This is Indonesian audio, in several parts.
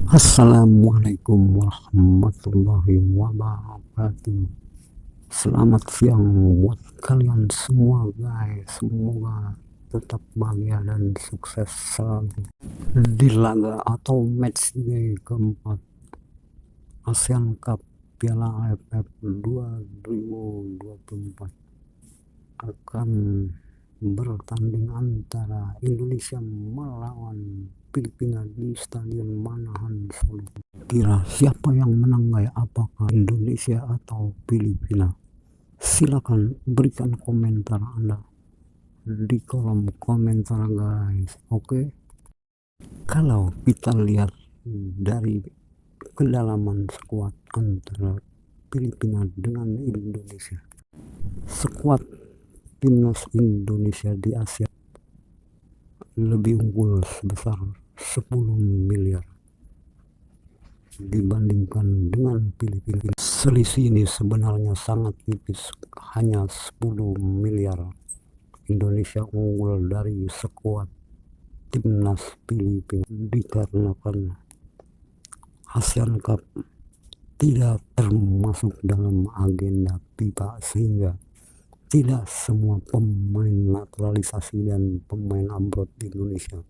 Assalamualaikum warahmatullahi wabarakatuh. Selamat siang buat kalian semua guys. Semoga tetap bahagia dan sukses selalu di laga atau match day keempat ASEAN Cup Piala AFF 2024 akan bertanding antara Indonesia melawan Filipina di Stadion Manahan Solo. Kira siapa yang menang guys? Apakah Indonesia atau Filipina? Silakan berikan komentar Anda di kolom komentar guys. Oke. Kalau kita lihat dari kedalaman skuad antara Filipina dengan Indonesia, skuad timnas Indonesia di Asia lebih unggul sebesar 10 miliar dibandingkan dengan Filipina. Selisih ini sebenarnya sangat tipis, hanya 10 miliar. Indonesia unggul dari skuad timnas Filipina dikarenakan ASEAN Cup tidak termasuk dalam agenda FIFA, sehingga tidak semua pemain naturalisasi dan pemain abroad Indonesia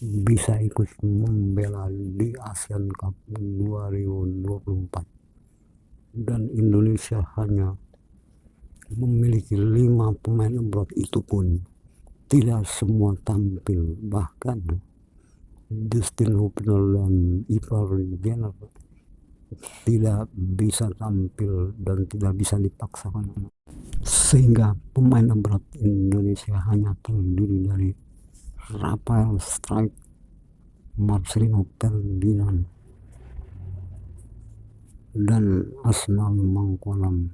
bisa ikut membela di ASEAN Cup 2024, dan Indonesia hanya memiliki 5 pemain abroad, itu pun tidak semua tampil. Bahkan Justin Hubner dan Ivar Jenner tidak bisa tampil dan tidak bisa dipaksakan, sehingga pemain abroad Indonesia hanya terdiri dari Rafael Strike, Marcelino Ferdinand, dan Asnawi Mangkualam.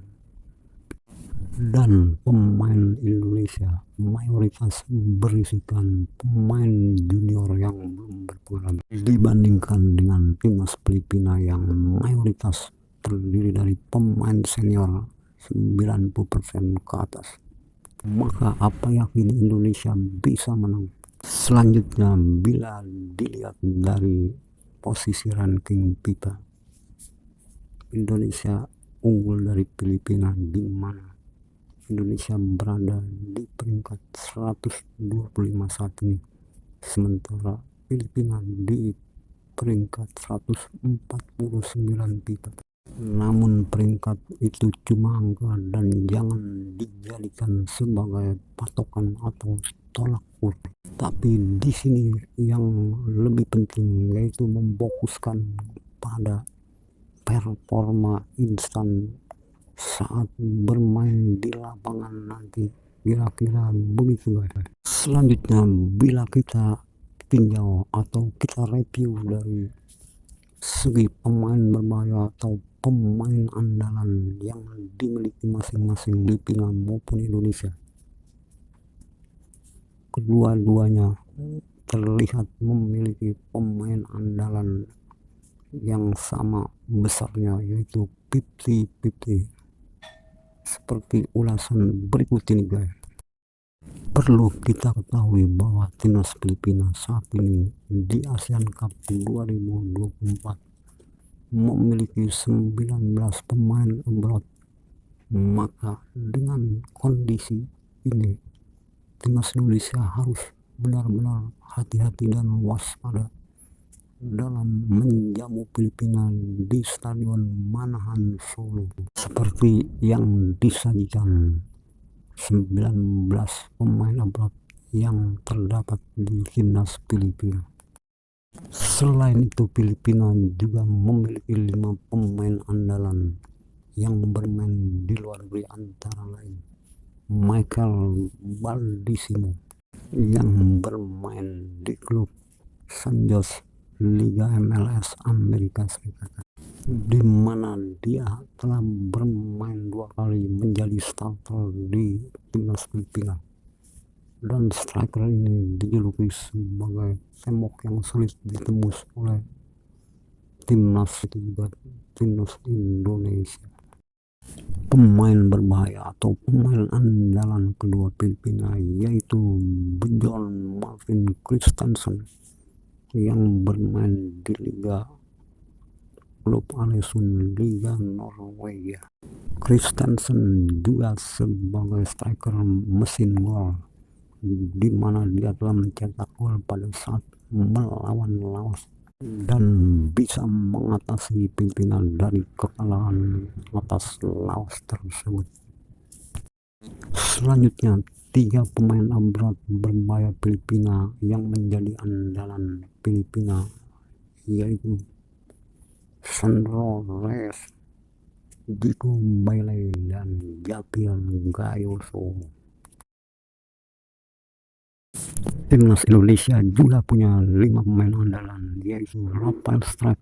Dan pemain Indonesia mayoritas berisikan pemain junior yang belum berpengalaman dibandingkan dengan timnas Filipina yang mayoritas terdiri dari pemain senior 90% ke atas. Maka apa yakin Indonesia bisa menang? Selanjutnya, bila dilihat dari posisi ranking FIFA, Indonesia unggul dari Filipina, di mana Indonesia berada di peringkat 125 saat ini, sementara Filipina di peringkat 149 FIFA. Namun peringkat itu cuma angka dan jangan dijadikan sebagai patokan atau tolak ukur. Tapi di sini yang lebih penting yaitu memfokuskan pada performa instan saat bermain di lapangan nanti, kira-kira begitu guys. Selanjutnya, bila kita tinjau atau kita review dari segi pemain berbahaya atau pemain andalan yang dimiliki masing-masing Filipina maupun Indonesia, kedua-duanya terlihat memiliki pemain andalan yang sama besarnya, yaitu 50-50. Seperti ulasan berikut ini guys. Perlu kita ketahui bahwa timnas Filipina saat ini di ASEAN Cup 2024 memiliki 19 pemain abroad. Maka dengan kondisi ini timnas Indonesia harus benar-benar hati-hati dan waspada dalam menjamu Filipina di Stadion Manahan Solo. Seperti yang disajikan 19 pemain abroad yang terdapat di timnas Filipina. Selain itu, Filipina juga memiliki 5 pemain andalan yang bermain di luar negeri, antara lain Michael Baldisimo yang bermain di klub San Jose Liga MLS Amerika Serikat, di mana dia telah bermain 2 kali menjadi starter di timnas Filipina. Dan striker ini dijuluki sebagai tembok yang sulit ditembus oleh timnas, itu juga timnas Indonesia. Pemain berbahaya atau pemain andalan kedua Filipina yaitu Bjorn Martin Christensen yang bermain di Liga klub Alesund Liga Norwegia. Christensen juga sebagai striker mesin gol, di mana dia telah mencetak gol pada saat melawan Laos dan bisa mengatasi pimpinan dari kekalahan atas Laos tersebut. Selanjutnya, 3 pemain abad berbahaya Filipina yang menjadi andalan Filipina, yaitu Sandro Reyes, Diego Bailey, dan Javier Gayoso. Timnas Indonesia juga punya 5 pemain andalan, yaitu Rafael Struijk,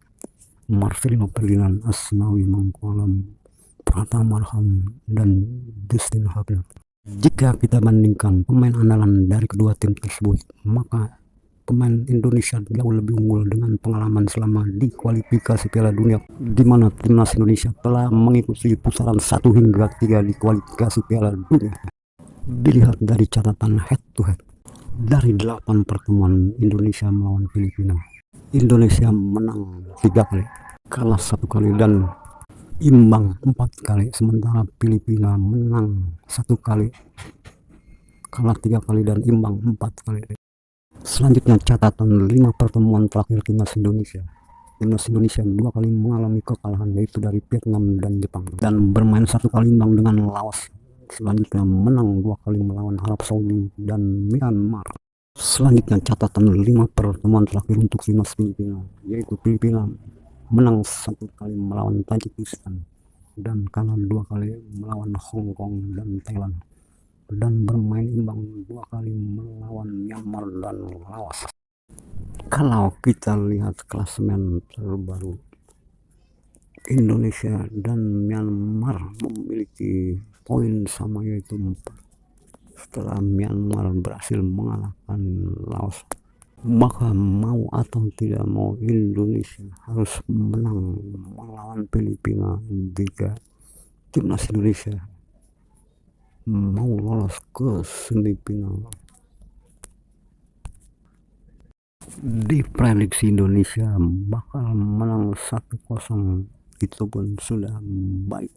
Marcelino Ferdinand, Asnawi Mangkualam, Pratama Arham, dan Justin Hapner. Jika kita bandingkan pemain andalan dari kedua tim tersebut, maka pemain Indonesia jauh lebih unggul dengan pengalaman selama di kualifikasi Piala Dunia, di mana timnas Indonesia telah mengikuti putaran 1 hingga 3 di kualifikasi Piala Dunia. Dilihat dari catatan head to head, dari 8 pertemuan Indonesia melawan Filipina, Indonesia menang 3 kali, kalah 1 kali, dan imbang 4 kali, sementara Filipina menang 1 kali, kalah 3 kali, dan imbang 4 kali. Selanjutnya, catatan 5 pertemuan terakhir timnas Indonesia. Timnas Indonesia 2 kali mengalami kekalahan, yaitu dari Vietnam dan Jepang, dan bermain 1 kali imbang dengan Laos. Selanjutnya menang 2 kali melawan Arab Saudi dan Myanmar. Selanjutnya, catatan 5 pertemuan terakhir untuk timnas Filipina, yaitu Filipina menang 1 kali melawan Tajikistan dan kalah 2 kali melawan Hong Kong dan Thailand, dan bermain imbang 2 kali melawan Myanmar dan Laos. Kalau kita lihat klasemen terbaru, Indonesia dan Myanmar memiliki poin sama, yaitu 4, setelah Myanmar berhasil mengalahkan Laos. Maka mau atau tidak mau, Indonesia harus menang melawan Filipina jika timnas Indonesia mau lolos ke semifinal. Diprediksi Indonesia bakal menang 1-0, itu pun sudah baik.